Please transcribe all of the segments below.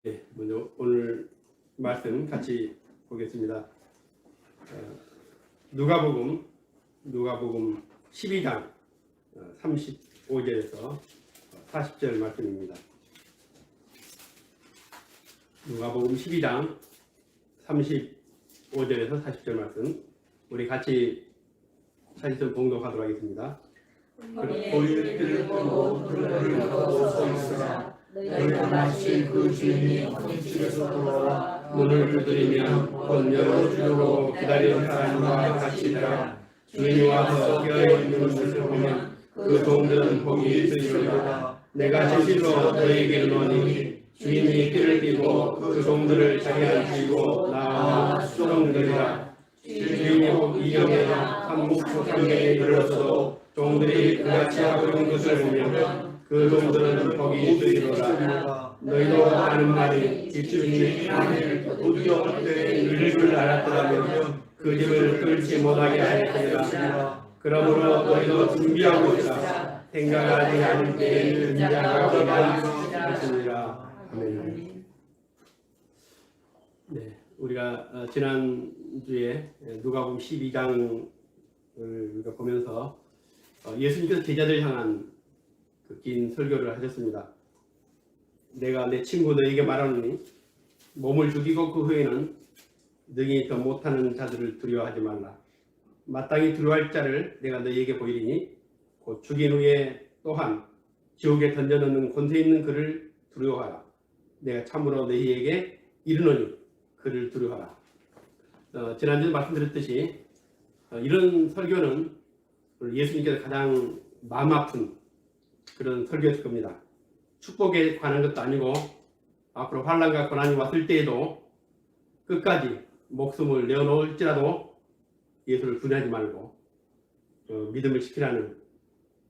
네, 먼저 오늘 말씀 같이 보겠습니다. 누가복음 12장 35절에서 40절 말씀입니다. 누가복음 12장 35절에서 40절 말씀 우리 같이 사실은 봉독하도록 하겠습니다. 우리의 길을 보고 그를 걷고 서 있으라. 너희가 마치 그 주인이 혼인집에서 돌아와 문을 두드리면 곧 열어주려고 기다리는 사람과 같이더라. 주인이 와서 깨어있는 것을 보면 그 종들은 복이 있으리로다. 내가 진실로 너희에게 이르노니 주인이 띠를 띠고 그 종들을 자기한테 주고 나와 수종들이라. 주인이 혹 이경에나 한묵초상에 이르러서도 종들이 그같이 하고 있는 것을 보면 그 종들은 복이 있으리로다. 너희도 하는 말이 집주인이 만일 우리가 때에 이를 줄 알았더라면 그 집을 끌지 못하게 할 테니라. 그러므로 너희도 준비하고 있으라. 생각하지 않을 때에 은자가 오리라 하시니라. 아멘. 네, 우리가 지난주에 누가복음 12장을 보면서 예수님께서 제자들 향한 그 긴 설교를 하셨습니다. 내가 내 친구 너에게 말하노니 몸을 죽이고 그 후에는 능히 더 못하는 자들을 두려워하지 말라. 마땅히 두려워할 자를 내가 너희에게 보이리니 곧 죽인 후에 또한 지옥에 던져넣는 권세 있는 그를 두려워하라. 내가 참으로 너희에게 이르노니 그를 두려워하라. 지난주에 말씀드렸듯이 이런 설교는 예수님께서 가장 마음 아픈 그런 설교였을 겁니다. 축복에 관한 것도 아니고 앞으로 환난과 고난이 왔을 때에도 끝까지 목숨을 내어놓을지라도 예수를 분하지 말고 믿음을 지키라는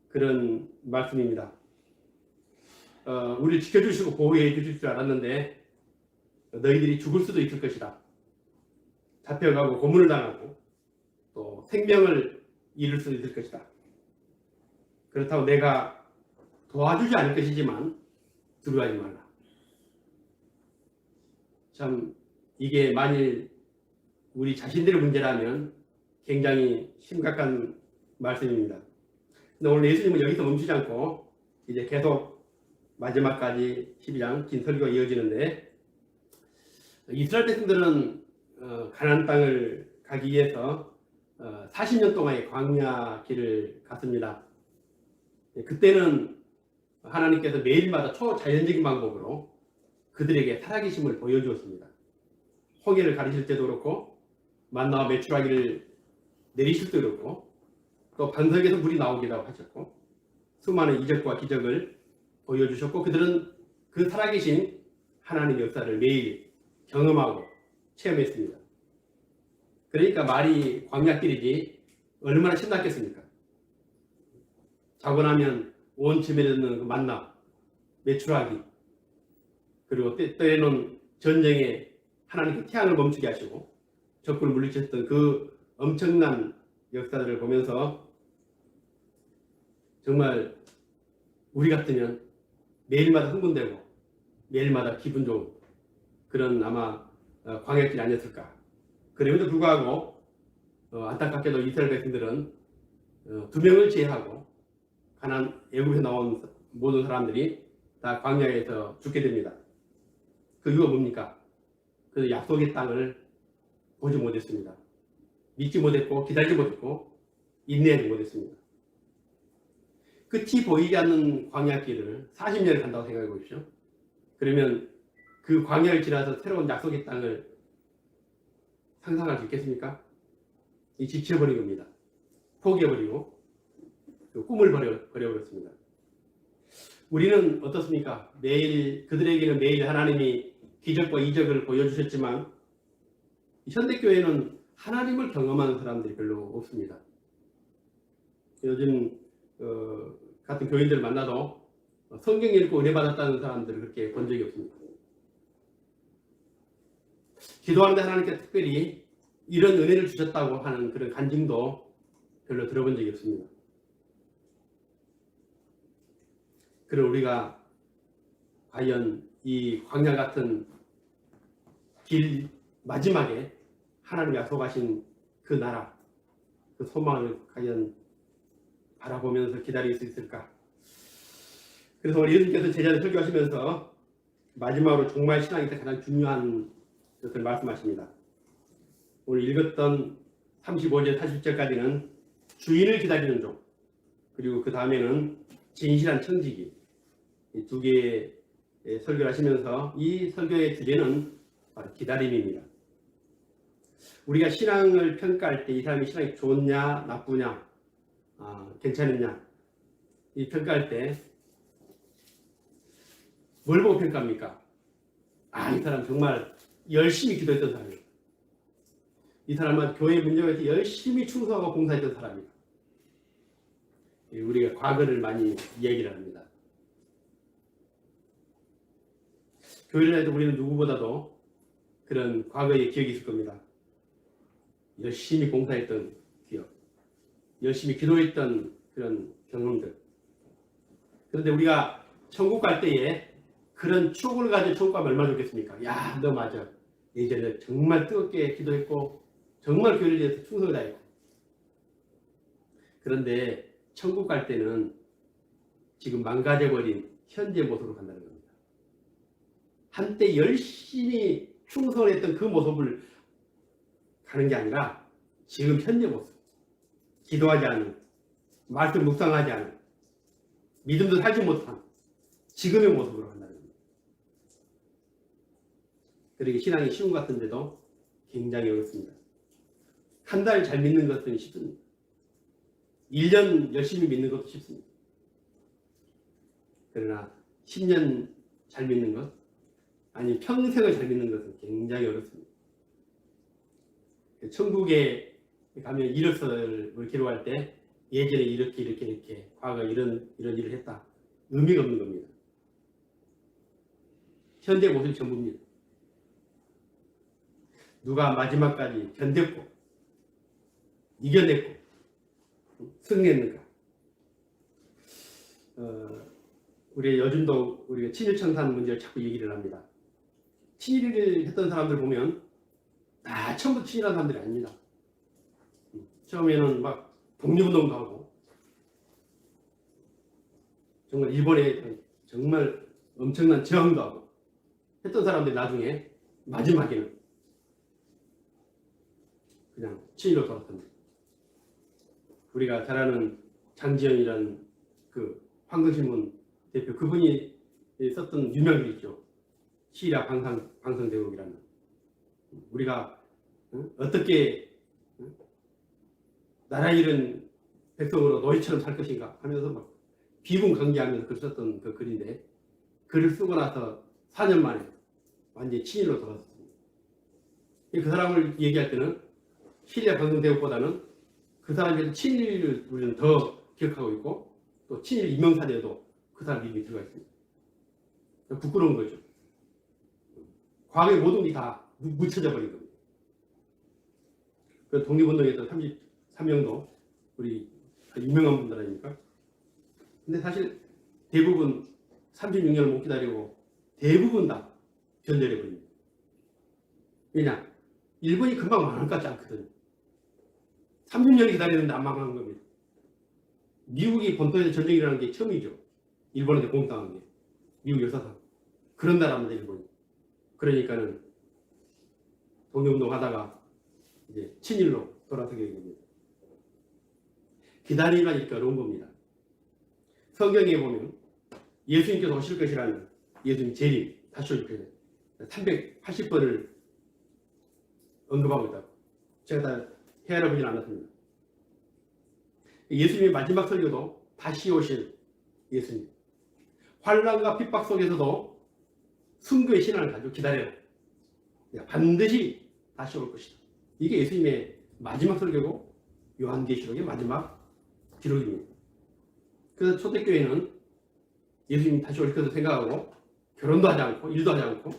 그런 말씀입니다. 우리를 지켜주시고 보호해 주실 줄 알았는데 너희들이 죽을 수도 있을 것이다. 잡혀가고 고문을 당하고 또 생명을 잃을 수도 있을 것이다. 그렇다고 내가 도와주지 않을 것이지만 두려워하지 말라. 참 이게 만일 우리 자신들의 문제라면 굉장히 심각한 말씀입니다. 근데 오늘 예수님은 여기서 멈추지 않고 이제 계속 마지막까지 12장 긴 설교가 이어지는데 이스라엘 백성들은 가나안 땅을 가기 위해서 40년 동안의 광야 길을 갔습니다. 그때는 하나님께서 매일마다 초자연적인 방법으로 그들에게 살아계심을 보여주었습니다. 홍해를 가리실 때도 그렇고 만나와 메추라기를 내리실 때도 그렇고 또 반석에서 물이 나오기도 하셨고 수많은 이적과 기적을 보여주셨고 그들은 그 살아계신 하나님의 역사를 매일 경험하고 체험했습니다. 그러니까 말이 광야길이지 얼마나 신났겠습니까? 자고 나면 온 집에 있는 그 만나, 메추라기, 그리고 때에는 전쟁에 하나님께 태양을 멈추게 하시고 적군을 물리쳤던 그 엄청난 역사들을 보면서 정말 우리 같으면 매일마다 흥분되고 매일마다 기분 좋은 그런 아마 광야길이 아니었을까. 그럼에도 불구하고 안타깝게도 이스라엘 백성들은 2명을 제외하고 가나안 애굽에서 나온 모든 사람들이 다 광야에서 죽게 됩니다. 그 이유가 뭡니까? 그 약속의 땅을 보지 못했습니다. 믿지 못했고 기다리지 못했고 인내하지 못했습니다. 끝이 보이지 않는 광야길을 40년을 간다고 생각해 보십시오. 그러면 그 광야를 지나서 새로운 약속의 땅을 상상할 수 있겠습니까? 이 지쳐버린 겁니다. 포기해버리고 꿈을 버려버렸습니다. 우리는 어떻습니까? 매일 그들에게는 매일 하나님이 기적과 이적을 보여주셨지만 현대교회는 하나님을 경험하는 사람들이 별로 없습니다. 요즘 같은 교인들을 만나도 성경 읽고 은혜 받았다는 사람들을 그렇게 본 적이 없습니다. 기도하는데 하나님께 특별히 이런 은혜를 주셨다고 하는 그런 간증도 별로 들어본 적이 없습니다. 그럼 우리가 과연 이 광야 같은 길 마지막에 하나님 약속하신 그 나라, 그 소망을 과연 바라보면서 기다릴 수 있을까? 그래서 우리 예수님께서 제자들 설교하시면서 마지막으로 정말 신앙에서 가장 중요한 것을 말씀하십니다. 오늘 읽었던 35절 40절까지는 주인을 기다리는 종, 그리고 그 다음에는 진실한 청지기, 이 두 개의 설교를 하시면서 이 설교의 주제는 바로 기다림입니다. 우리가 신앙을 평가할 때 이 사람이 신앙이 좋냐 나쁘냐, 괜찮느냐, 이 평가할 때 뭘 보고 평가합니까? 이 사람 정말 열심히 기도했던 사람이다. 이 사람은 교회 문제에서 열심히 충성하고 봉사했던 사람이다. 우리가 과거를 많이 얘기를 합니다. 교회를 해도 우리는 누구보다도 그런 과거의 기억이 있을 겁니다. 열심히 봉사했던 기억, 열심히 기도했던 그런 경험들. 그런데 우리가 천국 갈 때에 그런 추억을 가지고 천국 가면 얼마나 좋겠습니까? 야, 너 맞아. 예전에 정말 뜨겁게 기도했고 정말 교회를 위해서 충성을 다했고. 그런데 천국 갈 때는 지금 망가져버린 현재 모습으로 간다는 겁니다. 한때 열심히 충성을 했던 그 모습을 가는 게 아니라 지금 현재 모습, 기도하지 않은, 말씀 묵상하지 않은, 믿음도 살지 못한 지금의 모습으로 간다는 겁니다. 그러기 신앙이 쉬운 것 같은데도 굉장히 어렵습니다. 한 달 잘 믿는 것은 쉽습니다. 1년 열심히 믿는 것도 쉽습니다. 그러나 10년 잘 믿는 것, 아니 평생을 잘 믿는 것은 굉장히 어렵습니다. 천국에 가면 이력서를 기록할 때 예전에 이렇게 과거 이런 일을 했다. 의미가 없는 겁니다. 현재 모습이 전부입니다. 누가 마지막까지 견뎠고 이겨냈고 승리했는가? 우리 요즘도 우리가 친일청산 문제를 자꾸 얘기를 합니다. 친일을 했던 사람들 보면 다 처음부터 친일한 사람들이 아닙니다. 처음에는 막 독립운동도 하고 정말 일본에 정말 엄청난 저항도 하고 했던 사람들이 나중에 마지막에는 그냥 친일로 돌아섭니다. 우리가 잘 아는 장지연이라는 그 환경신문 대표, 그분이 썼던 유명글 있죠. 시리아 방송대국이라는. 우리가 어떻게 나라 잃은 백성으로 노예처럼 살 것인가 하면서 막 비군강제하면서 글을 썼던 그 글인데, 글을 쓰고 나서 4년 만에 완전히 친일로 돌아섰습니다. 그 사람을 얘기할 때는 시리아 방송대국보다는 그 사람이 친일을 우리는 더 기억하고 있고, 또 친일 이명사대에도 그 사람 이름이 들어가 있습니다. 부끄러운 거죠. 과거의 모든 게 다 묻혀져 버린 겁니다. 그 독립운동에서 33명도 우리 유명한 분들 아닙니까? 근데 사실 대부분 36년을 못 기다리고 대부분 다 변절해 버립니다. 왜냐? 일본이 금방 망할 것 같지 않거든요. 30년이 기다리는데 안 망하는 겁니다. 미국이 본토에서 전쟁이 일어나는 게 처음이죠. 일본한테 공격당한 게. 미국 역사상. 그런 나라입니다, 일본이. 그러니까는 독립운동 하다가 이제 친일로 돌아서게 됩니다. 기다리기가 이렇게 어려운 겁니다. 성경에 보면 예수님께서 오실 것이라는 예수님 재림, 다시 오실 것이라는 380번을 언급하고 있다고. 제가 다 헤아려 보진 않았습니다. 예수님의 마지막 설교도 다시 오실 예수님. 환난과 핍박 속에서도 순교의 신앙을 가지고 기다려라. 반드시 다시 올 것이다. 이게 예수님의 마지막 설교고 요한계시록의 마지막 기록입니다. 그래서 초대교회는 예수님이 다시 오실 것을 생각하고 결혼도 하지 않고 일도 하지 않고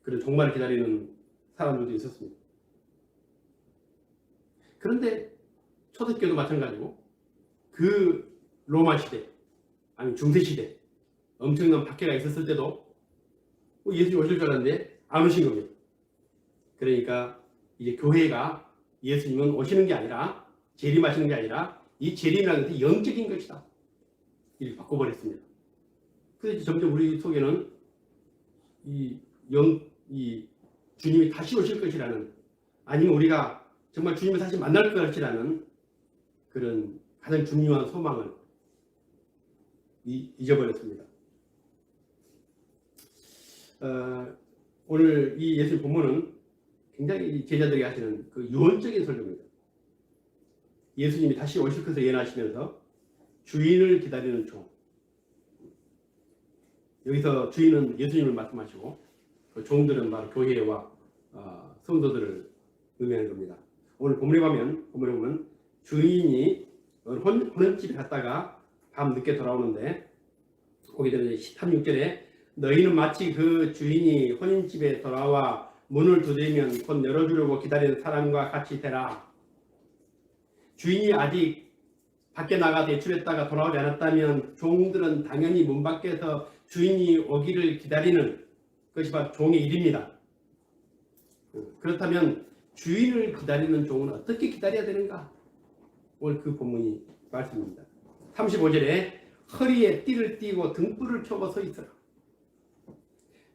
그런 종말을 기다리는 사람들도 있었습니다. 그런데 초대교회도 마찬가지고 그 로마 시대 아니 중세 시대 엄청난 박해가 있었을 때도 예수님 오실 줄 알았는데 안 오신 겁니다. 그러니까 이제 교회가 예수님은 오시는 게 아니라 재림하시는 게 아니라 이 재림이라는 것이 영적인 것이다. 이렇게 바꿔버렸습니다. 그래서 점점 우리 속에는 이 주님이 다시 오실 것이라는, 아니면 우리가 정말 주님을 다시 만날 것이라는 그런 가장 중요한 소망을 잊어버렸습니다. 오늘 이 예수님 본문은 굉장히 제자들이 하시는 그 유언적인 설교입니다. 예수님이 다시 오실 것을 예언하시면서 주인을 기다리는 종, 여기서 주인은 예수님을 말씀하시고 그 종들은 바로 교회와 성도들을 의미하는 겁니다. 오늘 본문에 보면 주인이 혼인집에 갔다가 밤 늦게 돌아오는데, 거기 되면 16절에 너희는 마치 그 주인이 혼인집에 돌아와 문을 두드리면 곧 열어주려고 기다리는 사람과 같이 되라. 주인이 아직 밖에 나가 대출했다가 돌아오지 않았다면 종들은 당연히 문 밖에서 주인이 오기를 기다리는 것이 바로 종의 일입니다. 그렇다면 주인을 기다리는 종은 어떻게 기다려야 되는가? 오늘 그 본문이 말씀입니다. 35절에 허리에 띠를 띠고 등불을 켜고 서 있어라.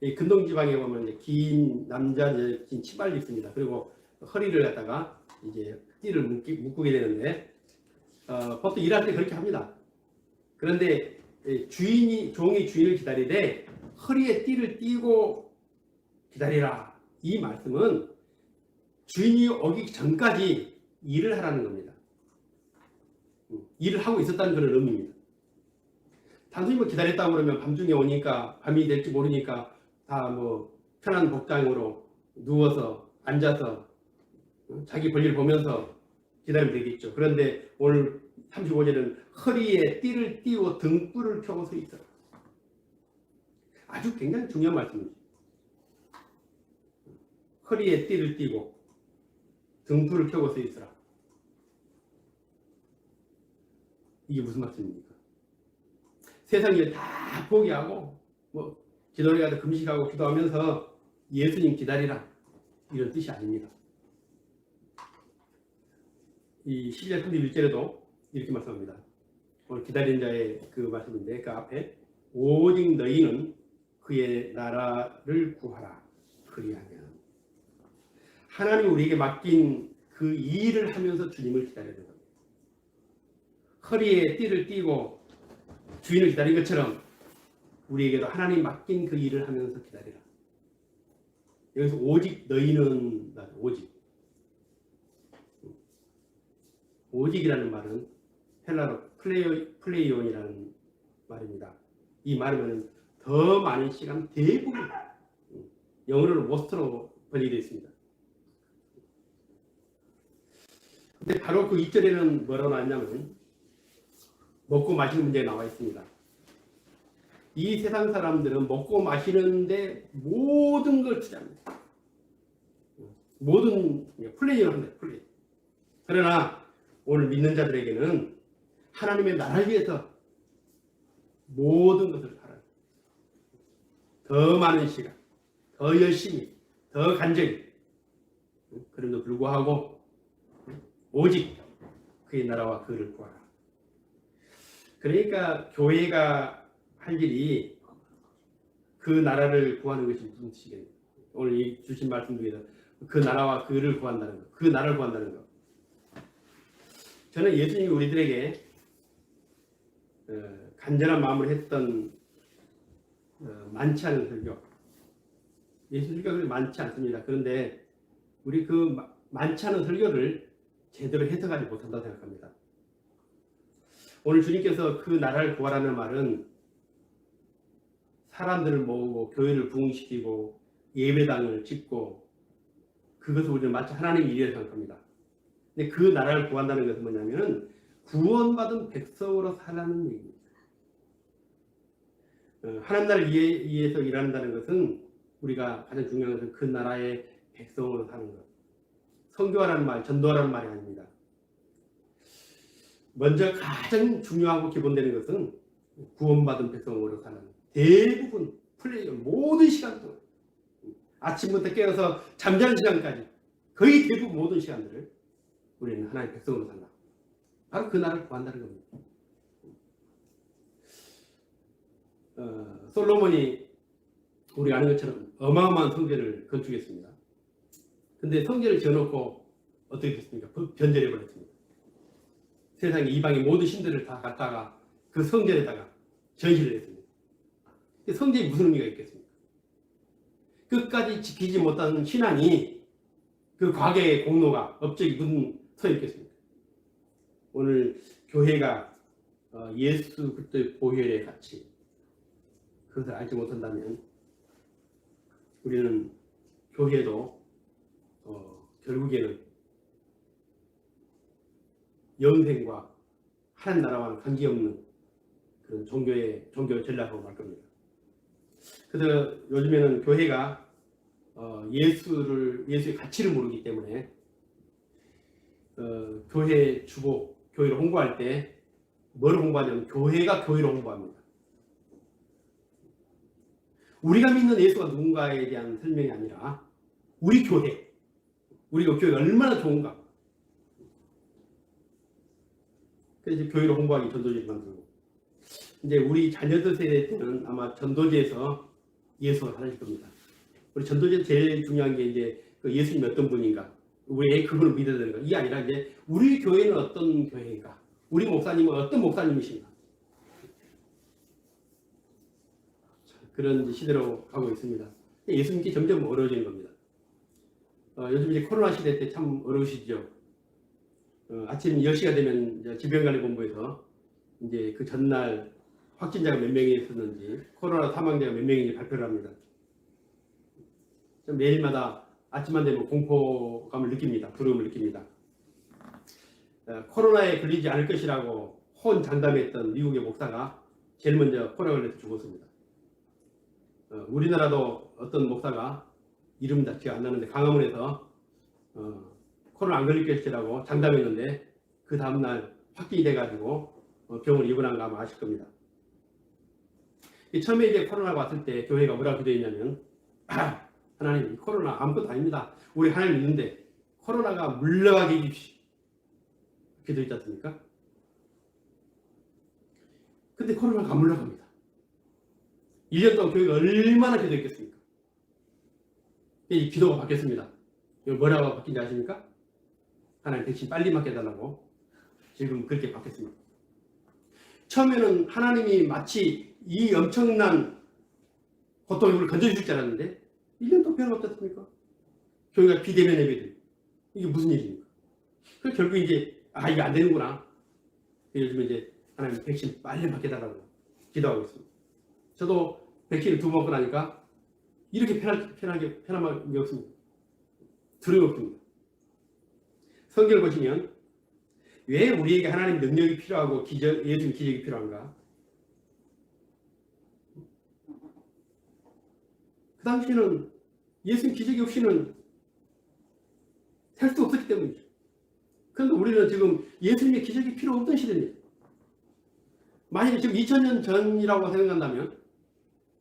이 근동지방에 보면 긴 남자적인 치마를 입습니다. 그리고 허리를 갖다가 이제 띠를 묶게 되는데, 보통 일할 때 그렇게 합니다. 그런데 종이 주인을 기다리되 허리에 띠를 띠고 기다리라. 이 말씀은 주인이 오기 전까지 일을 하라는 겁니다. 일을 하고 있었다는 그런 의미입니다. 단순히 기다렸다고 그러면 밤중에 오니까 밤이 될지 모르니까 다 편한 복장으로 누워서 앉아서 자기 볼일 보면서 기다리면 되겠죠. 그런데 오늘 35절은 허리에 띠를 띠고 등불을 켜고 서 있어라. 아주 굉장히 중요한 말씀이죠. 허리에 띠를 띠고 등불을 켜고 서 있어라. 이게 무슨 말씀입니까? 세상 일 다 포기하고 기도를 가서 금식하고 기도하면서 예수님 기다리라, 이런 뜻이 아닙니다. 이 10절 31절에도 이렇게 말씀합니다. 오늘 기다리는 자의 그 말씀인데, 그 앞에 오직 너희는 그의 나라를 구하라. 그리하면 하나님이 우리에게 맡긴 그 일을 하면서 주님을 기다려야 됩니다. 허리에 띠를 띠고 주인을 기다린 것처럼 우리에게도 하나님 맡긴 그 일을 하면서 기다리라. 여기서 오직 너희는, 오직이라는 말은 헬라로 플레이온이라는 말입니다. 이 말은 더 많은 시간, 대부분, 영어로는 most로 번역되어 있습니다. 근데 바로 그 2절에는 뭐라고 나왔냐면 먹고 마시는 문제가 나와 있습니다. 이 세상 사람들은 먹고 마시는데 모든 걸 투자합니다. 모든 플레이를 합니다. 플레이. 그러나 오늘 믿는 자들에게는 하나님의 나라를 위해서 모든 것을 팔아요. 더 많은 시간, 더 열심히, 더 간절히. 그럼에도 불구하고 오직 그의 나라와 그를 구하라. 그러니까 교회가 할 일이 그 나라를 구하는 것이 무슨 뜻이겠네요. 오늘 이 주신 말씀 중에서 그 나라와 그를 구한다는 것, 그 나라를 구한다는 것. 저는 예수님이 우리들에게 간절한 마음으로 했던 많지 않은 설교, 예수 설교가 그렇게 많지 않습니다. 그런데 우리 그 많지 않은 설교를 제대로 해석하지 못한다고 생각합니다. 오늘 주님께서 그 나라를 구하라는 말은 사람들을 모으고 교회를 부흥시키고 예배당을 짓고 그것을 우리는 마치 하나님의 일이라고 생각합니다. 근데 그 나라를 구한다는 것은 뭐냐면 구원받은 백성으로 살라는 얘기입니다. 하나님 나라를 위해서 일한다는 것은 우리가 가장 중요한 것은 그 나라의 백성으로 사는 것. 선교하라는 말, 전도하라는 말이 아닙니다. 먼저 가장 중요하고 기본되는 것은 구원받은 백성으로 사는, 대부분 모든 시간 동안 아침부터 깨어서 잠자는 시간까지 거의 대부분 모든 시간들을 우리는 하나님의 백성으로 산다. 바로 그 나라를 구한다는 겁니다. 솔로몬이 우리가 아는 것처럼 어마어마한 성전을 건축했습니다. 근데 성전을 지어놓고 어떻게 됐습니까? 변절해 버렸습니다. 세상의 이방의 모든 신들을 다 갖다가 그 성전에다가 전시를 했습니다. 성전이 무슨 의미가 있겠습니까? 끝까지 지키지 못한 신앙이 그 과거의 공로가 업적이 무슨 서 있겠습니까? 오늘 교회가 예수 그리스도의 보혈의 가치 그것을 알지 못한다면 우리는 교회도 결국에는 영생과 하나님 나라와는 관계없는 그런 종교의 전략으로 말 겁니다. 그래서 요즘에는 교회가 예수의 가치를 모르기 때문에 교회 주보, 교회를 홍보할 때 뭐를 홍보하냐면 교회가 교회를 홍보합니다. 우리가 믿는 예수가 누군가에 대한 설명이 아니라 우리 교회, 우리가 교회가 얼마나 좋은가. 그래서 교회를 홍보하기 전도지를 만들고 이제 우리 자녀들 세대 때는 아마 전도지에서 예수가 사라질 겁니다. 우리 전도지에서 제일 중요한 게 이제 그 예수님이 어떤 분인가, 우리 그분을 믿어야 되는가. 이게 아니라 이제 우리 교회는 어떤 교회인가, 우리 목사님은 어떤 목사님이신가. 그런 시대로 가고 있습니다. 예수님께 점점 어려워지는 겁니다. 요즘 이제 코로나 시대 때 참 어려우시죠. 아침 10시가 되면 질병관리본부에서 이제 그 전날 확진자가 몇 명이 있었는지, 코로나 사망자가 몇 명인지 발표를 합니다. 매일마다 아침만 되면 공포감을 느낍니다. 두려움을 느낍니다. 코로나에 걸리지 않을 것이라고 호언장담했던 미국의 목사가 제일 먼저 코로나 걸려서 죽었습니다. 우리나라도 어떤 목사가 이름 다 기억 안 나는데 강화문에서 코로나 안 걸릴 것이라고 장담했는데 그 다음날 확진이 돼가지고 병원에 입원한 거 아마 아실 겁니다. 처음에 이제 코로나가 왔을 때 교회가 뭐라고 기도했냐면 하나님, 코로나 아무것도 아닙니다. 우리 하나님 있는데 코로나가 물러가게 해주십시오. 기도했지 않습니까? 근데 코로나가 안 물러갑니다. 1년 동안 교회가 얼마나 기도했겠습니까? 이 기도가 바뀌었습니다. 이거 뭐라고 바뀐지 아십니까? 하나님 백신 빨리 맞게 해달라고 지금 그렇게 바뀌었습니다. 처음에는 하나님이 마치 이 엄청난 고통을 우리를 건져줄 줄 알았는데 1년 동안 변화 없지 않습니까? 교회가 비대면 예배들, 이게 무슨 일입니까? 그래서 결국 이제 이게 안 되는구나. 요즘 이제 하나님 백신 빨리 맞게 해달라고 기도하고 있습니다. 저도 백신을 2번 먹고 나니까 이렇게 편한 게 없습니다. 두려움이 없습니다. 성경을 보시면 왜 우리에게 하나님 능력이 필요하고 예수님 기적이 필요한가? 그 당시에는 예수님 기적이 없이는 살 수 없었기 때문이죠. 그런데 우리는 지금 예수님의 기적이 필요 없던 시대입니다. 만약에 지금 2000년 전이라고 생각한다면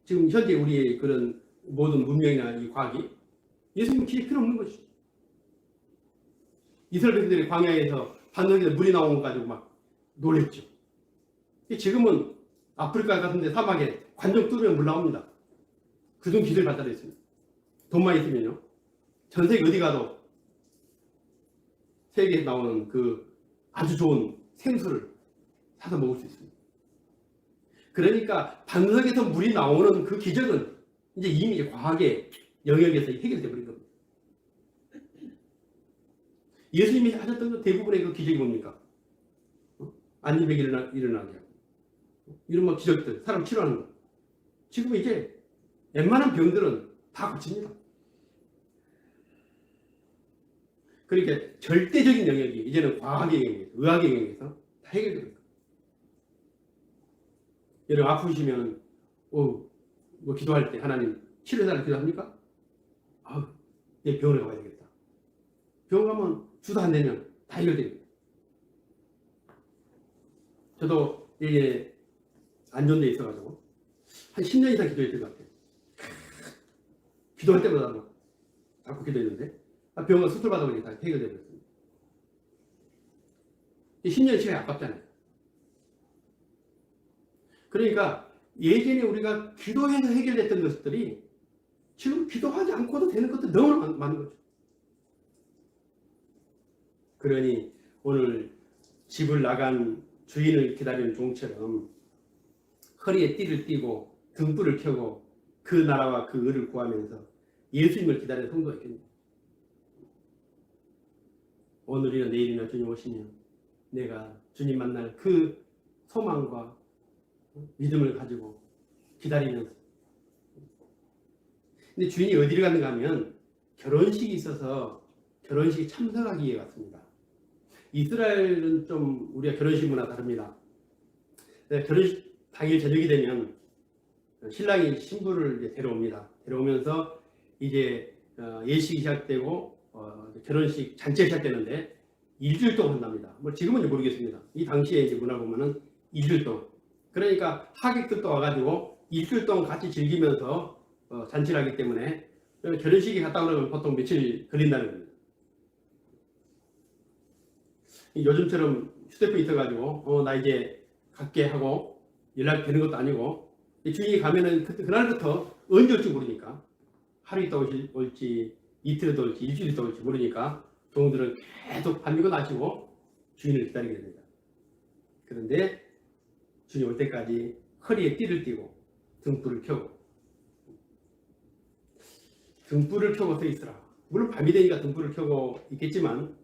지금 현재 우리의 그런 모든 문명이나 이 과학이 예수님 기적이 필요 없는 것이죠. 이스라엘 백성들이 광야에서 반석에서 물이 나온 것 가지고 막 놀랬죠. 지금은 아프리카 같은 데 사막에 관정 뚫으면 물 나옵니다. 그 정도 기술이 발달되어 있습니다. 돈만 있으면요. 전 세계 어디 가도 세계에서 나오는 그 아주 좋은 생수를 사서 먹을 수 있습니다. 그러니까 반석에서 물이 나오는 그 기적은 이제 이미 과학의 영역에서 해결되어 버린 겁니다. 예수님이 하셨던 그 대부분의 그 기적이 뭡니까? 안진뱅이 일어나게 하고 이런 뭐 기적들, 사람 치료하는 거. 지금 이제 웬만한 병들은 다 고칩니다. 그러니까 절대적인 영역이 이제는 과학의 영역에서, 의학의 영역에서 다 해결됩니다. 여러분 아프시면 뭐 기도할 때 하나님 치료해달라고 기도합니까? 얘 병원에 가야 되겠다. 병원 가면 주도 안 되면 다 해결됩니다. 저도 이게 안 좋은 데 있어가지고 한 10년 이상 기도했던 것 같아요. 기도할 때마다 막 자꾸 기도했는데 병원 수술 받아보니까 해결되어 버렸습니다. 10년 시간이 아깝잖아요. 그러니까 예전에 우리가 기도해서 해결됐던 것들이 지금 기도하지 않고도 되는 것도 너무나 많은 거죠. 그러니 오늘 집을 나간 주인을 기다리는 종처럼 허리에 띠를 띠고 등불을 켜고 그 나라와 그 의를 구하면서 예수님을 기다리는 성도가 있겠네요. 오늘이나 내일이나 주님 오시면 내가 주님 만날 그 소망과 믿음을 가지고 기다리면서. 근데 주인이 어디를 갔는가 하면 결혼식이 있어서 결혼식에 참석하기 위해 갔습니다. 이스라엘은 좀 우리가 결혼식 문화 다릅니다. 결혼식 당일 저녁이 되면 신랑이 신부를 이제 데려옵니다. 데려오면서 이제 예식이 시작되고 결혼식 잔치가 시작되는데 일주일 동안 한답니다. 뭐 지금은 모르겠습니다. 이 당시에 이제 문화 보면은 일주일 동안. 그러니까 하객들도 와가지고 일주일 동안 같이 즐기면서 잔치를 하기 때문에 결혼식이 갔다 오면 보통 며칠 걸린다는 겁니다. 요즘처럼 휴대폰이 있어가지고 나 이제 갈게 하고 연락이 되는 것도 아니고 주인이 가면은 그날부터 언제 올지 모르니까 하루 있다 올지 이틀 있다 올지 일주일 있다 올지 모르니까 종들은 계속 밤이고 낮이고 주인을 기다리게 됩니다. 그런데 주인이 올 때까지 허리에 띠를 띠고 등불을 켜고 서 있으라. 물론 밤이 되니까 등불을 켜고 있겠지만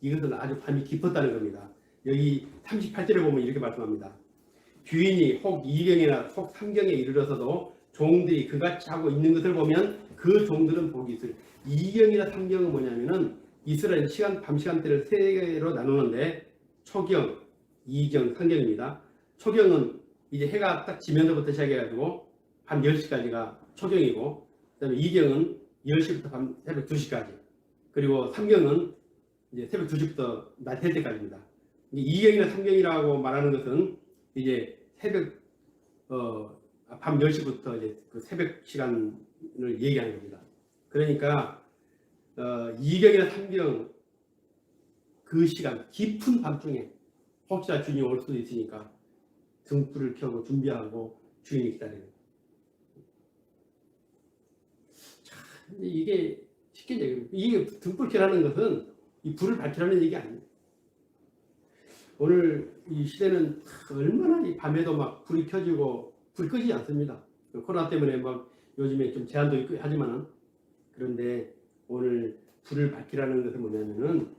이것은 아주 밤이 깊었다는 겁니다. 여기 38절에 보면 이렇게 말씀합니다. 주인이 혹 2경이나 혹 3경에 이르러서도 종들이 그같이 하고 있는 것을 보면 그 종들은 복이 있을. 2경이나 3경은 뭐냐면은 이스라엘 밤 시간대를 세 개로 나누는데 초경, 2경, 3경입니다. 초경은 이제 해가 딱 지면서부터 시작해가지고 밤 10시까지가 초경이고, 그 다음에 2경은 10시부터 밤 새벽 2시까지, 그리고 3경은 이제 새벽 2시부터 낮 될 때까지입니다. 2경이나 3경이라고 말하는 것은 이제 새벽 밤 10시부터 이제 그 새벽 시간을 얘기하는 겁니다. 그러니까 2경이나 3경 그 시간 깊은 밤중에 혹시나 주인이 올 수도 있으니까 등불을 켜고 준비하고 주인이 기다리는. 참 이게 쉽게 얘기해요. 이게 등불 켜라는 것은 이 불을 밝히라는 얘기 아닙니다. 오늘 이 시대는 얼마나 이 밤에도 막 불이 켜지고 불이 끄지 않습니다. 코로나 때문에 막 요즘에 좀 제한도 있고 하지만은, 그런데 오늘 불을 밝히라는 것은 뭐냐면은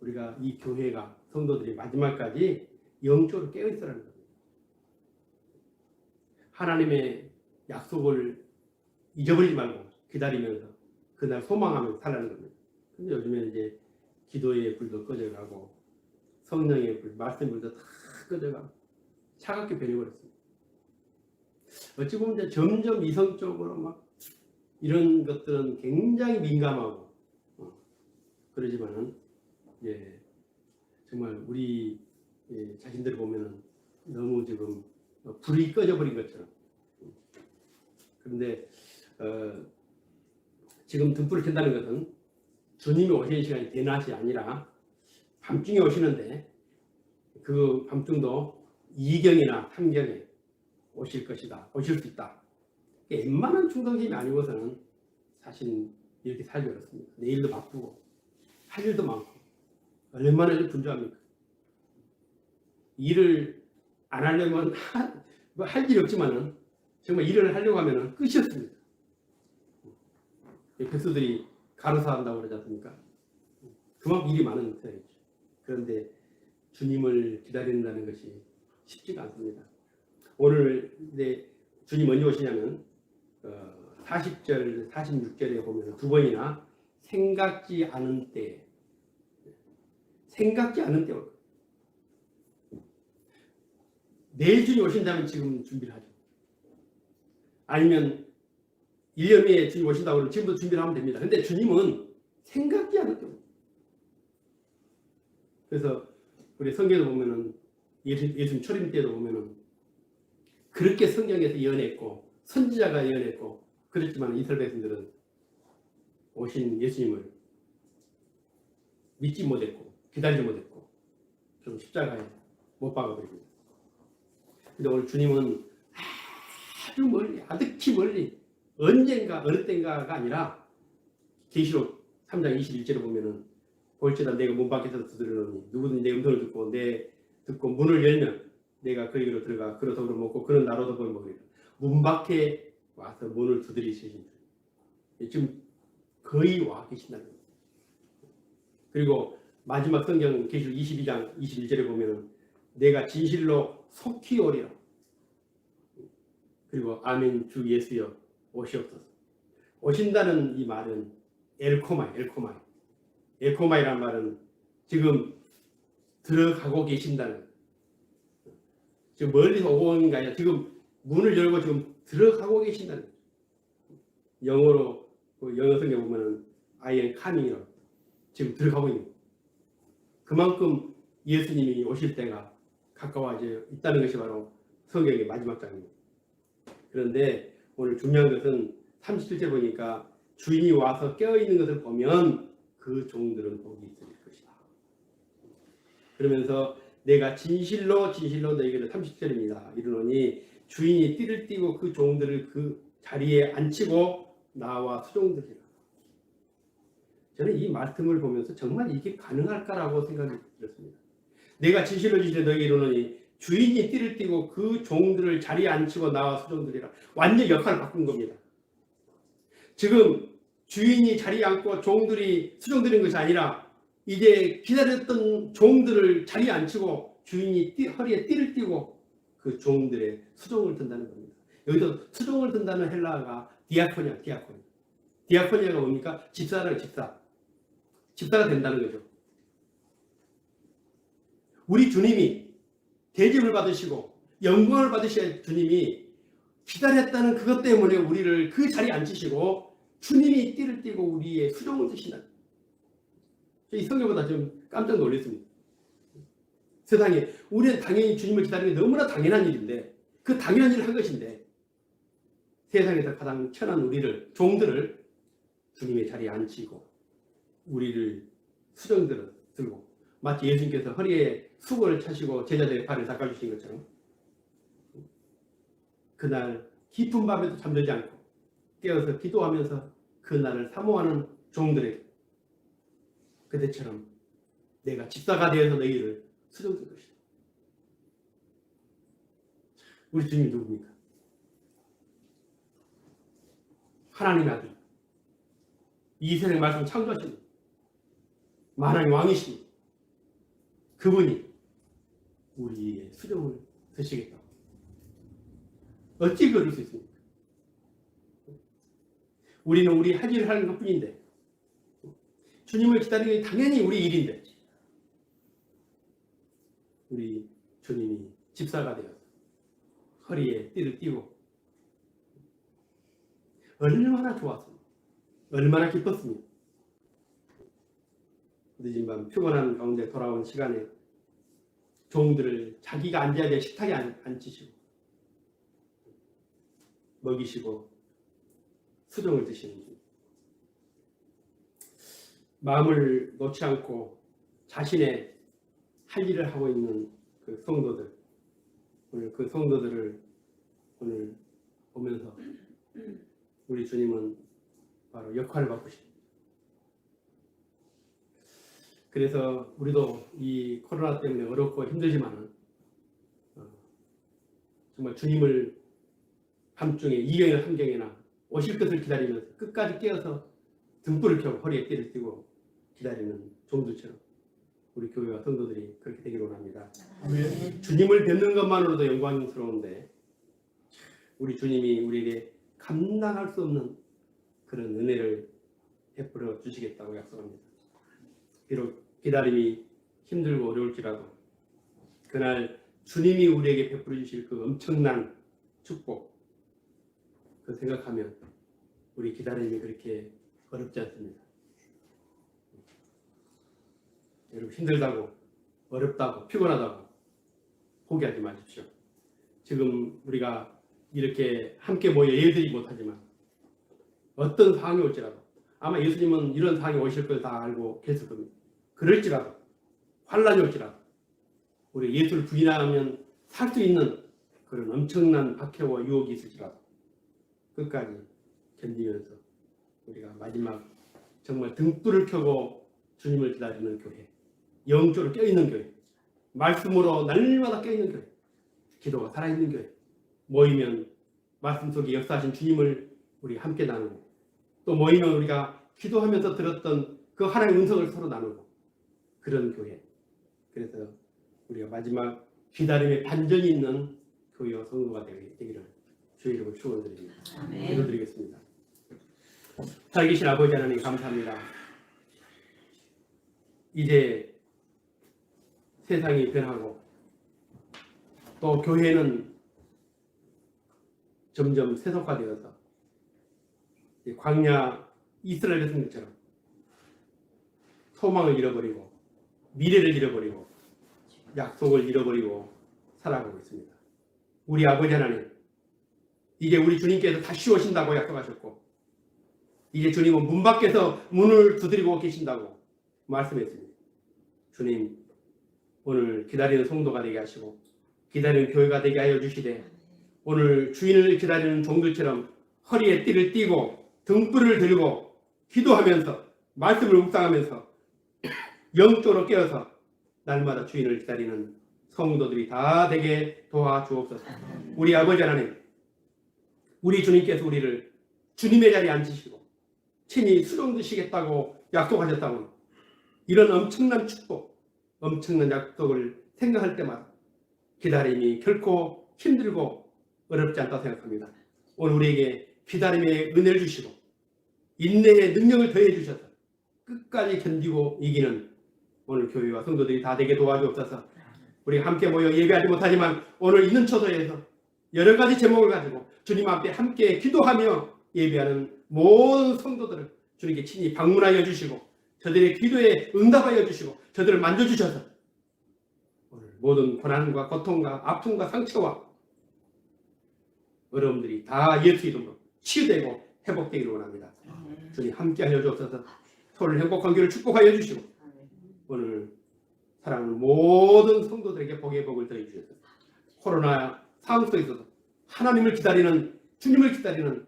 우리가 이 교회가 성도들이 마지막까지 영적으로 깨어 있으라는 겁니다. 하나님의 약속을 잊어버리지 말고 기다리면서 그날 소망하면서 살라는 겁니다. 근데 요즘에 이제 기도의 불도 꺼져가고 성령의 불, 말씀의 불도 다 꺼져가고 차갑게 변해버렸습니다. 어찌 보면 이제 점점 이성적으로 막 이런 것들은 굉장히 민감하고 그러지만은 정말 우리 자신들을 보면은 너무 지금 불이 꺼져버린 것처럼. 그런데 지금 등불을 켠다는 것은 주님이 오시는 시간이 대낮이 아니라 밤중에 오시는데 그 밤중도 2경이나 3경에 오실 것이다. 오실 수 있다. 웬만한 충성심이 아니고서는 사실 이렇게 살기 어렵습니다. 내일도 바쁘고 할 일도 많고 얼마나 분주합니까? 일을 안 하려면 할 일이 없지만은 정말 일을 하려고 하면은 끝이 없습니다. 백수들이 가로사 한다고 그러지 않습니까? 그만큼 일이 많은 세상이죠. 그런데 주님을 기다린다는 것이 쉽지가 않습니다. 오늘 주님 언제 오시냐면 40절, 46절에 보면 두 번이나 생각지 않은 때, 생각지 않은 때 올 거예요. 내일 주님 오신다면 지금 준비를 하죠. 아니면 1년 후에 주님 오신다고 그러면 지금부터 준비를 하면 됩니다. 근데 주님은 생각지 않을 때 옵니다. 그래서 우리 성경에도 보면은 예수님 초림 때도 보면은 그렇게 성경에서 예언했고 선지자가 예언했고 그렇지만 이스라엘 백성들은 오신 예수님을 믿지 못했고 기다리지 못했고 좀 십자가에 못 박아버립니다. 근데 오늘 주님은 아주 멀리, 아득히 멀리 언젠가 어느 때인가가 아니라 계시록 3장 21절에 보면은 볼지다 내가 문 밖에서 두드리노니 누구든지 내 음성을 듣고 문을 열면 내가 그에게로 들어가 그로 더불어 먹고 그는 나로 더불어 먹으리라. 문 밖에 와서 문을 두드리시는 분. 지금 거의 와 계신다는 거예요. 그리고 마지막 성경 계시록 22장 21절에 보면은 내가 진실로 속히 오리라. 그리고 아멘 주 예수여 오시옵소서. 오신다는 이 말은 엘코마이라는 말은 지금 들어가고 계신다는, 지금 멀리서 오고 오는 게 아니라 지금 문을 열고 지금 들어가고 계신다는. 영어로 영어 성경에 보면은 I am coming이라고 지금 들어가고 있는 거예요. 그만큼 예수님이 오실 때가 가까워져 있다는 것이 바로 성경의 마지막 장입니다. 그런데 오늘 중요한 것은 37절 보니까 주인이 와서 깨어있는 것을 보면 그 종들은 복이 있을 것이다. 그러면서 내가 진실로 너희에게 30절입니다. 이르노니 주인이 띠를 띠고 그 종들을 그 자리에 앉히고 나와 수종들이라. 저는 이 말씀을 보면서 정말 이게 가능할까라고 생각이 들었습니다. 내가 진실로 너희에게 이르노니 주인이 띠를 띠고 그 종들을 자리에 앉히고 나와 수종들이라. 완전 역할을 바꾼 겁니다. 지금 주인이 자리에 앉고 종들이 수종들인 것이 아니라 이제 기다렸던 종들을 자리에 앉히고 주인이 허리에 띠를 띠고 그 종들의 수종을 든다는 겁니다. 여기서 수종을 든다는 헬라어가 디아코니아가 뭡니까? 집사가 된다는 거죠. 우리 주님이 대접을 받으시고 영광을 받으셔야 주님이 기다렸다는 그것 때문에 우리를 그 자리에 앉히시고 주님이 띠를 띠고 우리의 수종을 드신다. 이 성경보다 좀 깜짝 놀랐습니다. 세상에 우리는 당연히 주님을 기다리는 게 너무나 당연한 일인데, 그 당연한 일을 한 것인데 세상에서 가장 천한 우리를, 종들을 주님의 자리에 앉히고 우리를 수종들을 들고, 마치 예수님께서 허리에 수건을 차시고 제자들의 발을 닦아주신 것처럼 그날 깊은 밤에도 잠들지 않고 깨어서 기도하면서 그날을 사모하는 종들에게 그때처럼 내가 집사가 되어서 너희를 수종들 것이다. 우리 주님이 누굽니까? 하나님의 아들, 이 세상의 말씀 창조하신 만왕의 왕이신 그분이 우리의 수종을 드시겠다고. 어찌 그럴 수 있습니까? 우리는 우리 할 일을 하는 것뿐인데, 주님을 기다리는 게 당연히 우리 일인데, 우리 주님이 집사가 되어서 허리에 띠를 띠고 얼마나 좋았습니까? 얼마나 기뻤습니까? 늦은 밤 피곤한 가운데 돌아온 시간에 종들을 자기가 앉아야 될 식탁에 앉히시고 먹이시고 수종을 드시는 중, 마음을 놓지 않고 자신의 할 일을 하고 있는 그 성도들, 오늘 그 성도들을 오늘 보면서 우리 주님은 바로 역할을 바꾸십니다. 그래서 우리도 이 코로나 때문에 어렵고 힘들지만 정말 주님을 밤중에 2경이나 3경이나 오실 것을 기다리면서 끝까지 깨어서 등불을 켜고 허리에 띠를 띠고 기다리는 종들처럼 우리 교회와 성도들이 그렇게 되기를 원합니다. 아멘. 주님을 뵙는 것만으로도 영광스러운데 우리 주님이 우리에게 감당할 수 없는 그런 은혜를 베풀어 주시겠다고 약속합니다. 비록 기다림이 힘들고 어려울지라도 그날 주님이 우리에게 베풀어 주실 그 엄청난 축복, 그 생각하면 우리 기다림이 그렇게 어렵지 않습니다. 여러분, 힘들다고, 어렵다고, 피곤하다고 포기하지 마십시오. 지금 우리가 이렇게 함께 모여 예배드리지 못하지만 어떤 상황이 올지라도 아마 예수님은 이런 상황이 오실 걸 다 알고 계실 겁니다. 그럴지라도 환란이 올지라도 우리 예수를 부인하면 살 수 있는 그런 엄청난 박해와 유혹이 있을지라도 끝까지 견디면서 우리가 마지막 정말 등불을 켜고 주님을 기다리는 교회, 영적으로 껴있는 교회, 말씀으로 날마다 껴있는 교회, 기도가 살아있는 교회, 모이면 말씀 속에 역사하신 주님을 우리 함께 나누고 또 모이면 우리가 기도하면서 들었던 그 하나님의 음성을 서로 나누고 그런 교회. 그래서 우리가 마지막 기다림의 반전이 있는 교회와 성도가 되기를 주의 이름으로 축원드립니다. 기도드리겠습니다. 살아계신 아버지 하나님 감사합니다. 이제 세상이 변하고 또 교회는 점점 세속화되어서 광야 이스라엘 백성들처럼 소망을 잃어버리고 미래를 잃어버리고 약속을 잃어버리고 살아가고 있습니다. 우리 아버지 하나님, 이제 우리 주님께서 다시 오신다고 약속하셨고 이제 주님은 문 밖에서 문을 두드리고 계신다고 말씀했습니다. 주님, 오늘 기다리는 성도가 되게 하시고 기다리는 교회가 되게 하여 주시되 오늘 주인을 기다리는 종들처럼 허리에 띠를 띠고 등불을 들고 기도하면서 말씀을 묵상하면서 영적으로 깨어서 날마다 주인을 기다리는 성도들이 다 되게 도와주옵소서. 우리 아버지 하나님, 우리 주님께서 우리를 주님의 자리에 앉히시고 친히 수종 드시겠다고 약속하셨다고 이런 엄청난 축복, 엄청난 약속을 생각할 때마다 기다림이 결코 힘들고 어렵지 않다고 생각합니다. 오늘 우리에게 기다림의 은혜를 주시고 인내의 능력을 더해 주셔서 끝까지 견디고 이기는 오늘 교회와 성도들이 다 되게 도와주옵소서. 우리가 함께 모여 예배하지 못하지만 오늘 있는 처소에서 여러 가지 제목을 가지고 주님 앞에 함께 기도하며 예배하는 모든 성도들을 주님께 친히 방문하여 주시고 저들의 기도에 응답하여 주시고 저들을 만져주셔서 오늘 모든 고난과 고통과 아픔과 상처와 어려움들이 다 예수 이름으로 치유되고 회복되기를 원합니다. 주님 함께하여 주옵소서. 서로 행복한 교회를 축복하여 주시고 오늘 사랑하는 모든 성도들에게 복의 복을 더해 주셔서 코로나 상황 속에서도 하나님을 기다리는 주님을 기다리는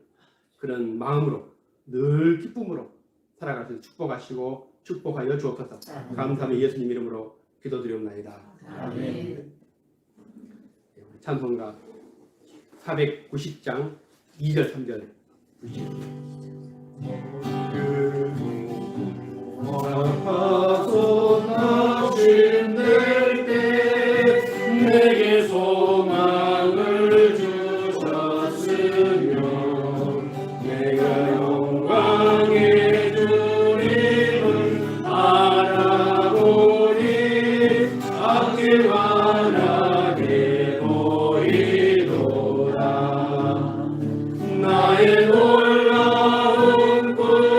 그런 마음으로 늘 기쁨으로 살아갈 수 있도록 축복하시고 축복하여 주옵소서. 감사하며 예수님 이름으로 기도드리옵나이다. 아멘. 찬송가 490장 2절 3절 아파서 낙심될 때 내게 소망을 주셨으며 내가 영광의 주님을 알아보니 앞길 환하게 보이도다. 나의 놀라운 꿈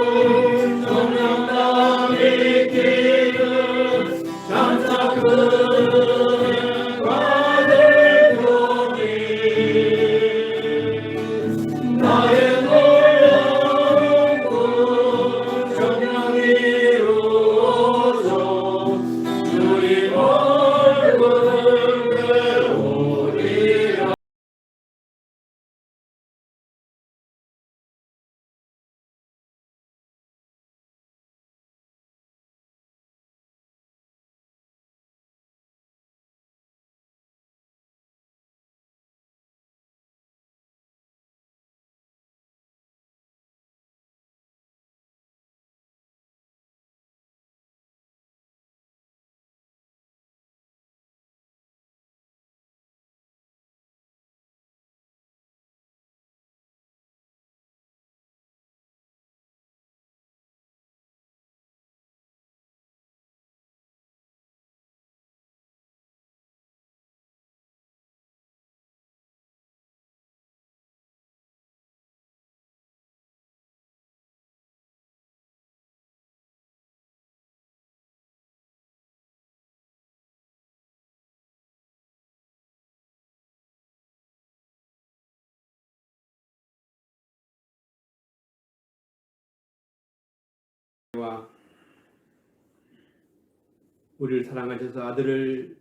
우리를 사랑하셔서 아들을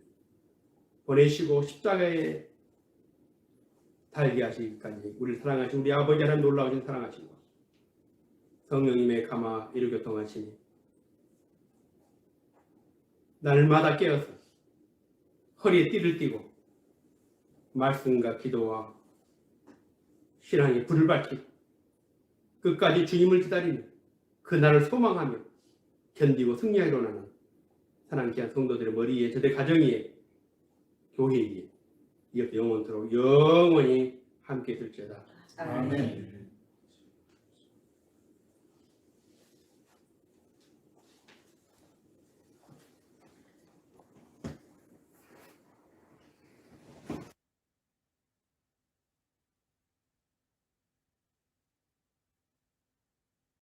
보내시고 십자가에 달게 하시기까지 우리를 사랑하신 우리 아버지 하나님 놀라우신 사랑하신 것 성령님의 감화 이루교통하시니 날마다 깨어서 허리에 띠를 띠고 말씀과 기도와 신앙의 불을 밝히고 끝까지 주님을 기다리는 그날을 소망하며 견디고 승리하기로 나는 사랑 귀한 성도들의 머리 위에 저들 가정 위에 교회 위에 이어서 영원토록 영원히 함께 있을지어다. 아멘.